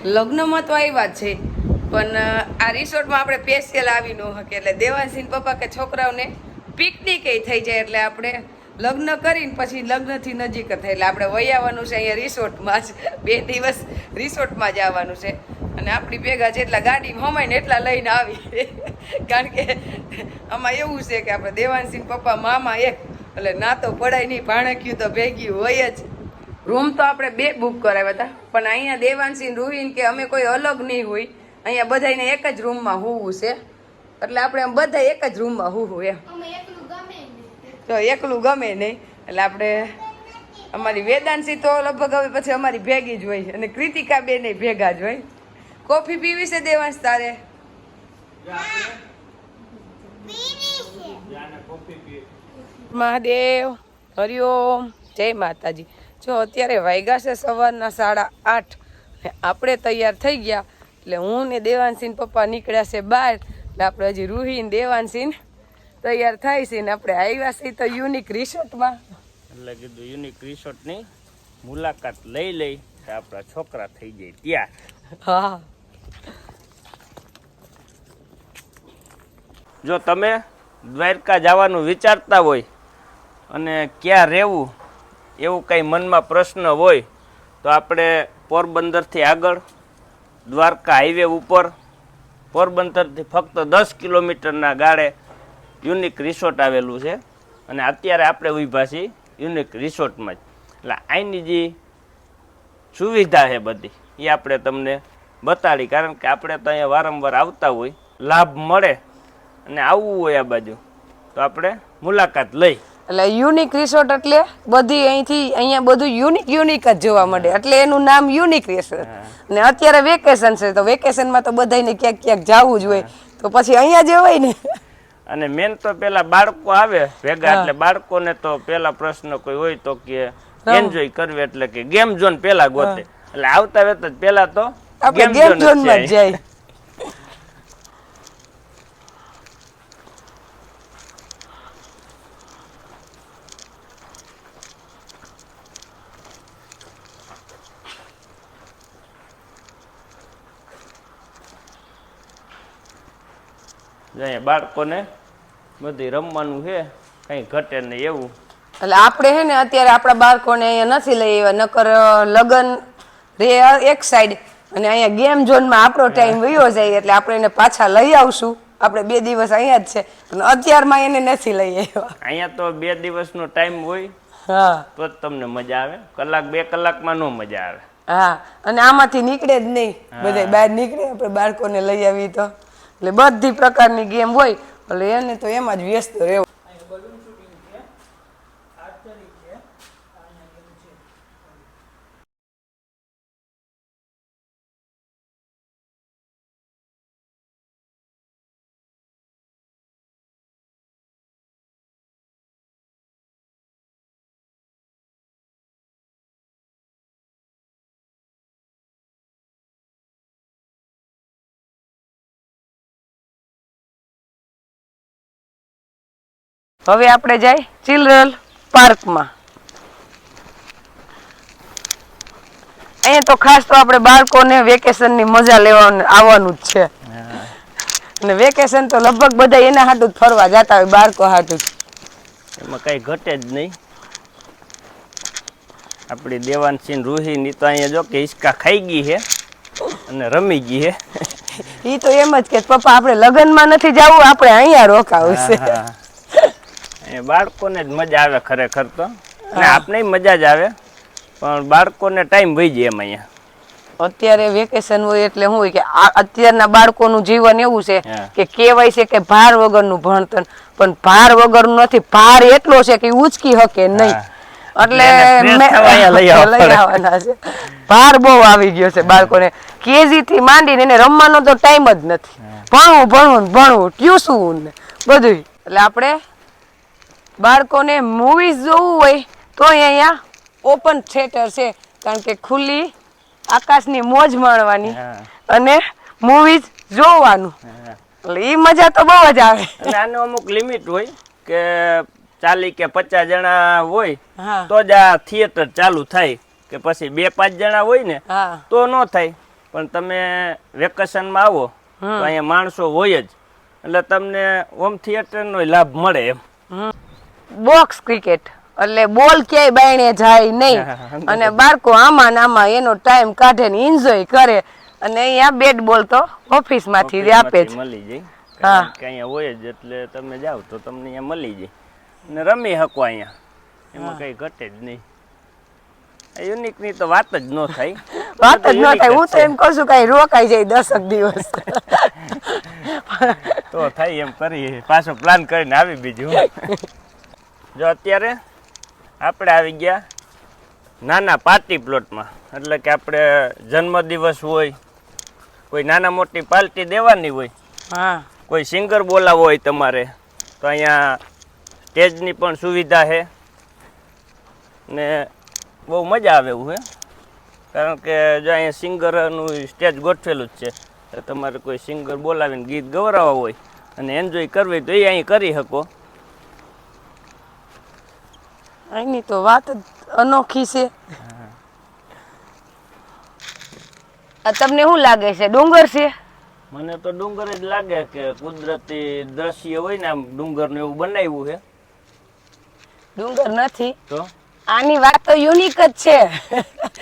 લગ્નમાં તો આવ્યા જ છે, પણ આ રિસોર્ટમાં આપણે સ્પેશિયલ આવી ન શકે. એટલે દેવાંશીન પપ્પા કે છોકરાઓને પિકનિક થઈ જાય, એટલે આપણે લગ્ન કરીને પછી લગ્નથી નજીક થાય, એટલે આપણે વહી આવવાનું છે અહીંયા રિસોર્ટમાં જ. 2 દિવસ રિસોર્ટમાં જ આવવાનું છે, અને આપણી ભેગા જેટલા ગાડીમાં હમાય ને એટલા લઈને આવી. કારણ કે આમાં એવું છે કે આપણે દેવાંશીન પપ્પા મામા એક, એટલે ના તો પડાય નહીં, ભાણક્યું તો ભેગી હોય જ. રૂમ તો આપણે 2 બુક કરાવ્યા હતા, પણ અહીંયા દેવાંશીન રૂહીન કે અમે કોઈ અલગ નહીં હોય, અહીંયા બધાને એક જ રૂમમાં હોવું છે, એટલે આપણે બધા એક જ રૂમમાં હોવું એમ. તો એકલું ગમે નહીં, એટલે આપણે અમારી વેદાંશી તો લગભગ હવે પછી અમારી ભેગી જ હોય, અને કૃતિકા બેને ભેગા જ હોય. કોફી પીવી છે દેવાંશ તારે? મહાદેવ, હરિઓમ, જય માતાજી. જો અત્યારે વાગ્યા છે સવારના 8:30, ને આપણે તૈયાર થઈ ગયા. એટલે હું ને દેવાંશીન પપ્પા નીકળ્યા છે બહાર, એટલે આપણે હજી રૂહીન દેવાંશીન તૈયાર થાય છે, ને આપણે આવ્યા છીએ તો યુનિક રિસોર્ટમાં. એટલે કીધું યુનિક રિસોર્ટની મુલાકાત લઈ આપણા છોકરા થઈ જાય ત્યાં. હા, જો તમે દ્વારકા જવાનું વિચારતા હોય અને ક્યાં રહેવું એવું કંઈ મનમાં પ્રશ્ન હોય, તો આપણે પોરબંદરથી આગળ દ્વારકા હાઈવે ઉપર પોરબંદરથી ફક્ત 10 કિલોમીટરના ગાળે યુનિક રિસોર્ટ આવેલું છે, અને અત્યારે આપણે ઊભા છીએ યુનિક રિસોર્ટમાં જ. એટલે અહીંની જે સુવિધા છે બધી એ આપણે તમને બતાડી, કારણ કે આપણે તો અહીંયા વારંવાર આવતા હોય, લાભ મળે અને આવવું હોય આ બાજુ તો આપણે મુલાકાત લઈ. એટલે યુનિક રિસોર્ટ એટલે બધી અહીંયા બધું યુનિક જ જોવા મળે, એટલે એનું નામ યુનિક રિસોર્ટ. ને અત્યારે વેકેશન છે, તો વેકેશનમાં તો બધાને ક્યાંક જવું જ હોય, તો પછી અહીંયા જ હોય ને. અને મેન તો પેલા બાળકો આવે ભેગા, એટલે બાળકોને તો પેલા પ્રશ્ન કોઈ હોય તો કે એન્જોય કરવી, એટલે કે ગેમ ઝોન પેલા ગોતે, એટલે આવતા વેત જ પેલા તો આપણે ગેમ ઝોનમાં જ જાય. બાળકોને બધી રમવાનું છે, કઈ ઘટે નહીં એવું. એટલે આપણે હે ને અત્યારે આપણા બાળકોને અહીંયા નથી લઈ આવ્યા, નકર લગન રે એક સાઈડ અને અહીંયા ગેમ ઝોનમાં આપણો ટાઈમ વયો જાય, એટલે આપણે એને પાછા લઈ આવશું. આપણે 2 દિવસ અહીંયા જ છે, પણ અત્યારમાં એને નથી લઈ આવ્યા. અહીંયા તો 2 દિવસનો ટાઈમ હોય, હા, તો જ તમને મજા આવે. 1-2 કલાકમાં નો મજા આવે. હા, અને આમાંથી નીકળે જ નહીં, બધા બહાર નીકળે આપણે બાળકોને લઈ આવી તો. એટલે બધી પ્રકારની ગેમ હોય, એટલે એને તો એમાં જ વ્યસ્ત રહેવું. હવે આપણે જાય ચિલ્ડ્રન પાર્કમાં. અહીંયા તો ખાસ તો આપણે બાળકોને વેકેશનની મજા લેવાનું આવવાનું જ છે, અને વેકેશન તો લગભગ બધા એના હાટું જ ફરવા જતા હોય, બાળકો હાટું જ. એમાં કઈ ઘટે જ નહીં. આપણી દેવાંશી રૂહીની તો અહીંયા જો કે હિંચકા ખાઈ ગઈ છે અને રમી ગઈ છે. ઈ તો એમ જ કે પપ્પા આપણે લગ્નમાં નથી જવું, આપણે અહીંયા રોકાવું છે. બાળકોને જ મજા આવે ખરેખર તો, અને આપણે મજા જ આવે, પણ બાળકોને ટાઈમ વહી જાય એમ. અહીંયા અત્યારે વેકેશન હોય એટલે શું હોય કે અત્યારના બાળકોનું જીવન એવું છે કે કહેવાય છે કે ભાર વગરનું ભણતર, પણ ભાર વગરનું નથી, ભાર એટલો છે કે ઉચકી શકે નહીં, એટલે લઈ આવવાના છે. ભાર બહુ આવી ગયો છે બાળકોને, કેજી થી માંડીને એને રમવાનો તો ટાઈમ જ નથી, ભણવું ટ્યુશન ને બધું. એટલે આપણે બાળકોને મૂવીઝ જોવું હોય તો અહીંયા ઓપન થિયેટર છે, કારણ કે ખુલ્લી આકાશની મોજ માણવાની અને મૂવીઝ જોવાનું, એટલે એ મજા તો બહુ જ આવે. અને આનો અમુક લિમિટ હોય કે 40 કે 50 જણા હોય તો જ આ થિયેટર ચાલુ થાય, કે પછી 2-5 જણા હોય ને તો ન થાય. પણ તમે વેકેશનમાં આવો તો અહીંયા માણસો હોય જ, એટલે તમને હોમ થિયેટરનો લાભ મળે એમ. બોક્સ ક્રિકેટ એટલે બોલ ક્યાંય બાયણે જાય નહીં, અને બાળકો આમાં ને આમાં એનો ટાઈમ કાઢે ને એન્જોય કરે. અને અહીંયા બેટ બોલ તો ઓફિસ માંથી આપે છે, મળી જાય. કારણ કે અહીંયા હોય જ, એટલે તમે જાઓ તો તમને અહીંયા મળી જાય ને રમી શકો અહીંયા, એમાં કઈ ઘટે જ નહીં. યુનિક ની તો વાત જ ન થાય. વાત જ ન થાય. હું તો એમ કહું છું કઈ રોકાઈ જાય 10 દિવસ તો થાય એમ કરી પાછો પ્લાન કરીને આવી. બીજું જો અત્યારે આપણે આવી ગયા નાના પાર્ટી પ્લોટમાં, એટલે કે આપણે જન્મદિવસ હોય, કોઈ નાના મોટી પાર્ટી દેવાની હોય, કોઈ સિંગર બોલાવો હોય તમારે, તો અહીંયા સ્ટેજની પણ સુવિધા છે ને બહુ મજા આવે એવું છે. કારણ કે જો અહીંયા સિંગરનું સ્ટેજ ગોઠવેલું જ છે, તો તમારે કોઈ સિંગર બોલાવીને ગીત ગવડાવવા હોય અને એન્જોય કરવી તો એ અહીં કરી શકો. અહીંની તો વાત જ અનોખી છે. તમને શું લાગે છે, ડુંગર છે? મને તો ડુંગર જ લાગે કે કુદરતી દ્રશ્ય હોય ને, આમ ડુંગરનું એવું બનાવ્યું છે. ડુંગર નથી તો આની વાત તો યુનિક જ છે.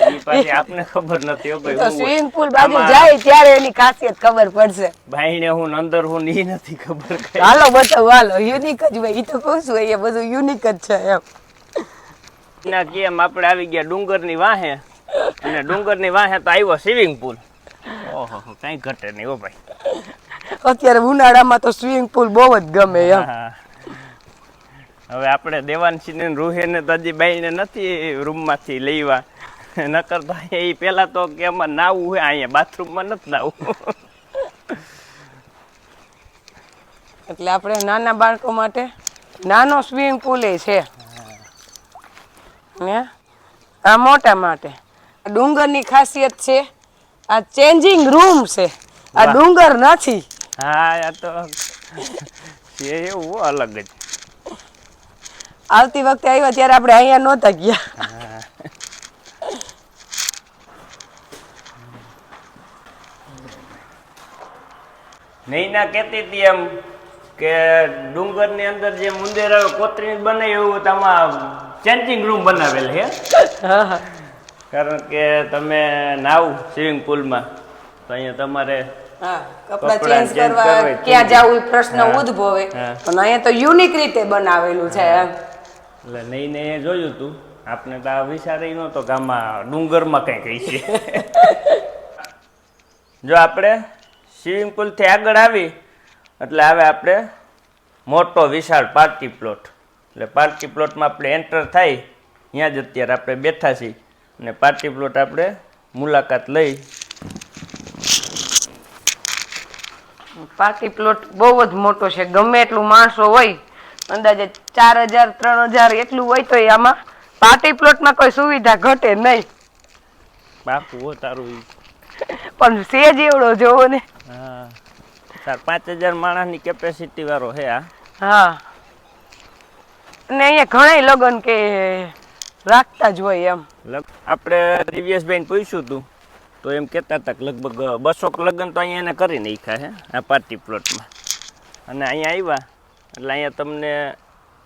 ઈ પાછી આપને ખબર નથી હો ભાઈ. તો સ્વિમિંગ પુલ બાજુ જાય ત્યારે એની ખાસિયત ખબર પડશે. ભાઈને હું અંદર હું ઈ નથી ખબર. હાલો બતાવો, હાલો. યુનિક જ હોય, ઈ તો કહું છું એ બધું યુનિક જ છે એમ. ના કેમ આપણે આવી ગયા ડુંગરની વાહે, અને ડુંગરની વાહે તો આવ્યો સ્વિમિંગ પુલ. ઓહો, કઈ ઘટે નહીં હો ભાઈ. અત્યારે ઉનાળામાં તો સ્વિમિંગ પુલ બહુ જ ગમે એમ. હવે આપણે દેવાનસિંહ રૂહેને તો હજી બાઈને નથી રૂમમાંથી લેવા, નકર તો એ પેલા તો કે અમારે નાવું હોય અહીંયા, બાથરૂમમાં નથી નાવું. એટલે આપણે નાના બાળકો માટે નાનો સ્વિમિંગ પુલ છે ને આ મોટા માટે ડુંગરની ખાસિયત છે. આ ચેન્જિંગ રૂમ છે, આ ડુંગર નથી. હા, આ તો એવું અલગ જ. આવતી વખતે આવ્યા ત્યારે આપણે અહીંયા નહોતા ગયા. નૈના કહેતી હતી એમ કે ડુંગરની અંદર જે મુંદેર કોતરી બને એવું તમામ ચેન્જિંગ રૂમ બનાવેલ છે. કારણ કે તમે નાવ સ્વિમિંગ પુલમાં તો અહીંયા તમારે કપડા ચેન્જ કરવા ક્યાં જવું પ્રશ્ન ઉદ્ભવે, પણ અહીંયા તો યુનિક રીતે બનાવેલું છે એમ. એટલે નહીં એ જોયું તું, આપણે તો આ વિચારી નહોતો કે આમાં ડુંગરમાં કંઈ કહી છે. જો આપણે સ્વિમિંગ પુલથી આગળ આવી એટલે હવે આપણે મોટો વિશાળ પાર્ટી પ્લોટ. એટલે પાર્ટી પ્લોટમાં આપણે એન્ટર થાય, ત્યાં જ અત્યારે આપણે બેઠા છીએ અને પાર્ટી પ્લોટ આપણે મુલાકાત લઈ. પાર્ટી પ્લોટ બહુ જ મોટો છે, ગમે એટલું માણસો હોય, અંદાજે 4000 3000 એટલું હોય તો આમાં પાર્ટી પ્લોટમાં કોઈ સુવિધા ઘટે નહીં. બાપુ હો તારું પણ સેજ એવડો જોવો ને. હા, 4-5 હજાર માણસની કેપેસિટી વાળો છે આ. હા, અને અહીંયા ઘણા લગન કે રાખતા જ હોય એમ. આપણે દિવ્યેશભાઈને પૂછ્યું હતું તો એમ કહેતા હતા કે લગભગ 200 લગ્ન તો અહીંયા એને કરી નાખ્યા છે આ પાર્ટી પ્લોટમાં. અને અહીંયા આવ્યા એટલે અહીંયા તમને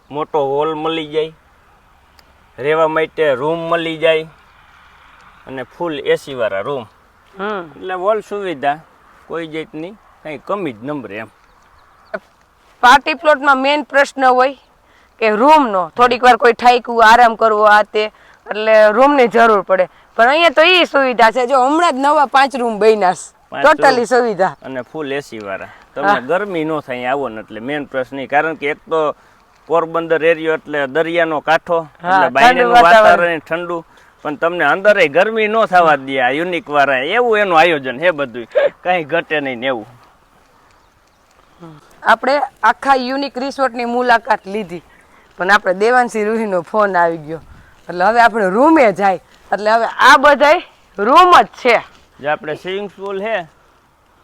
મોટો હોલ મળી જાય, રહેવા માટે રૂમ મળી જાય અને ફૂલ એસી વાળા રૂમ. એટલે હોલ સુવિધા કોઈ જાતની કંઈ કમી જ નંબરે એમ. પાર્ટી પ્લોટમાં મેઇન પ્રશ્ન હોય કે રૂમનો. થોડીક વાર કોઈ ઠાઈકું આરામ કરવો આ તે, એટલે રૂમની જરૂર પડે. પણ અહીંયા તો એ સુવિધા છે, જો હમણાં જ નવા 5 રૂમ બન્યા, ટોટલી સુવિધા અને ફૂલ એસી વાળા. તમને ગરમી ન થાય આવો ને, એટલે મેઇન પ્રશ્ન. કારણ કે એક તો પોરબંદર એરિયો એટલે દરિયાનો કાંઠો, એટલે બહારનું વાતાવરણ ઠંડુ, પણ તમને અંદર ગરમી ન થવા દે. આ યુનિક વાળા એવું એનું આયોજન છે, બધું કઈ ઘટે નહીં ને એવું. આપણે આખા યુનિક રિસોર્ટની મુલાકાત લીધી, પણ આપણે દેવાંશી રૂહીનો ફોન આવી ગયો એટલે હવે આપણે રૂમે જાય. એટલે હવે આ બધાય રૂમ જ છે. જે આપણે સ્વિમિંગ પુલ છે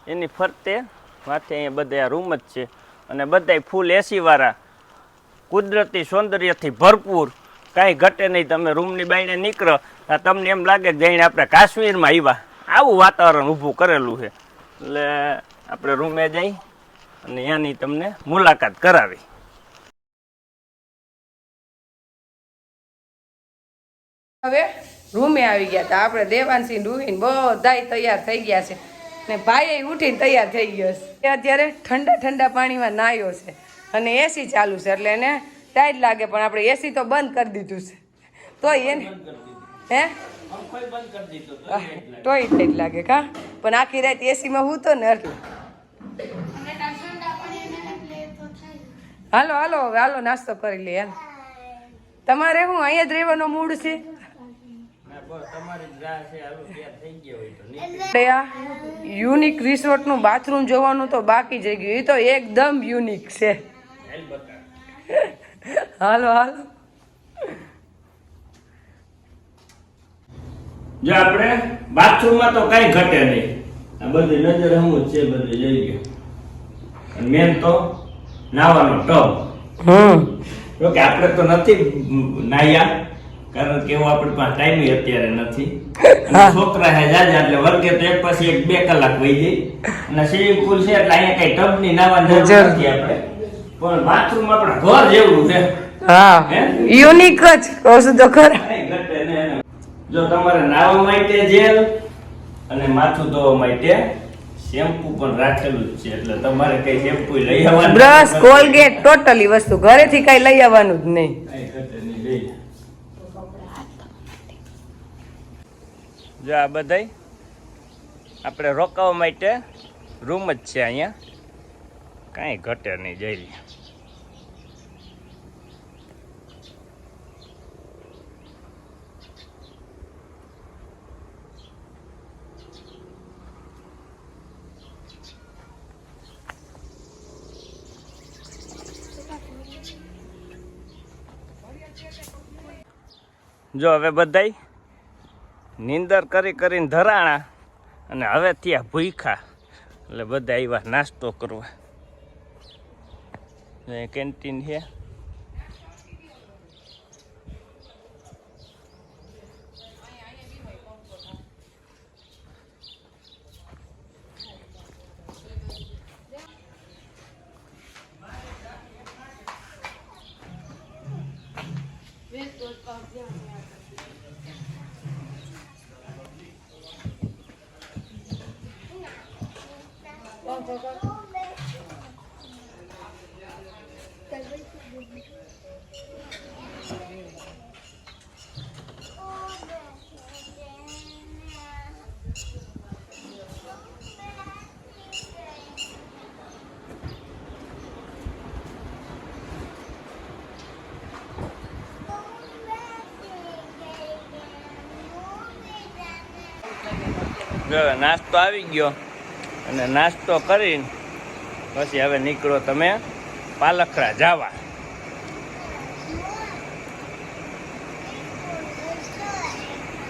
એની ફરતે માથે અહીંયા બધા રૂમ જ છે, અને બધાય ફૂલ એસી વાળા, કુદરતી સૌંદર્યથી ભરપૂર, કાંઈ ઘટે નહીં. તમે રૂમની બાઈને નીકળો તમને એમ લાગે કે જઈને આપણે કાશ્મીરમાં આવ્યા. આવું વાતાવરણ ઊભું કરેલું છે. એટલે આપણે રૂમે જઈ અને ત્યાંની તમને મુલાકાત કરાવી. હવે રૂમે આવી ગયા હતા આપણે. દેવાંશી ડૂહીને બધાય તૈયાર થઈ ગયા છે ને ભાઈ ઉઠીને તૈયાર થઈ ગયો છે. અત્યારે ઠંડા ઠંડા પાણીમાં નાહ્યો છે અને એસી ચાલુ છે એટલે એને ટાઈટ લાગે, પણ આપણે એસી તો બંધ કરી દીધું છે તોય એને હે તોય ટાઈટ લાગે કા. પણ આખી રાત એસીમાં હું તો ને એટલે હાલો હાલો હવે હાલો નાસ્તો કરી લે. તમારે હું અહીંયા જ રહેવાનો મૂડ છે? યુનિક રિસોર્ટ નું બાથરૂમ જોવાનું તો બાકી જઈ ગયું. એ તો એકદમ યુનિક છે. હાલો હાલો. જો આપણે બાથરૂમમાં તો કઈ ઘટે નહીં. આ બધી નજર હમું જ છે, બધું જઈ ગયું. અને મેન તો નાવાનો ટબ. જો કે આપણે તો નથી નાયા, કારણ કે એવું આપણે પાસે ટાઈમ અત્યારે નથી. છોકરા હે જાજા એટલે વર્ગે તો એક પછી એક 2 કલાક વહી જાય. અને સ્વિમિંગ પુલ છે એટલે અહીંયા કઈ ટબ ની નાવાની જરૂર નથી આપણે. પણ બાથરૂમ આપણા ઘર જેવું છે. હા યુનિક જ કહું છું તો ખરા. જો તમારે નાવા માટે જેલ અને માથું ધોવા માટે શેમ્પુ પણ રાખેલું જ છે. એટલે તમારે કઈ શેમ્પુ લઈ આવવાનું, બ્રશ, કોલગેટ, ટોટલી વસ્તુ ઘરેથી કઈ લઈ આવવાનું જ નહીં. જો આ બધાય આપણે રોકાવા માટે રૂમ જ છે અહીંયા, કાંઈ ઘટે નહીં. જઈ લે. જો હવે બધાય નીંદર કરી કરીને ધરાણા અને હવે ત્યાં ભૂખ્યા એટલે બધા આવ્યા નાસ્તો કરવા. કેન્ટીન છે. નાસ્તો આવી ગયો અને નાસ્તો કરીને પછી હવે નીકળો તમે પાલખરા જવા.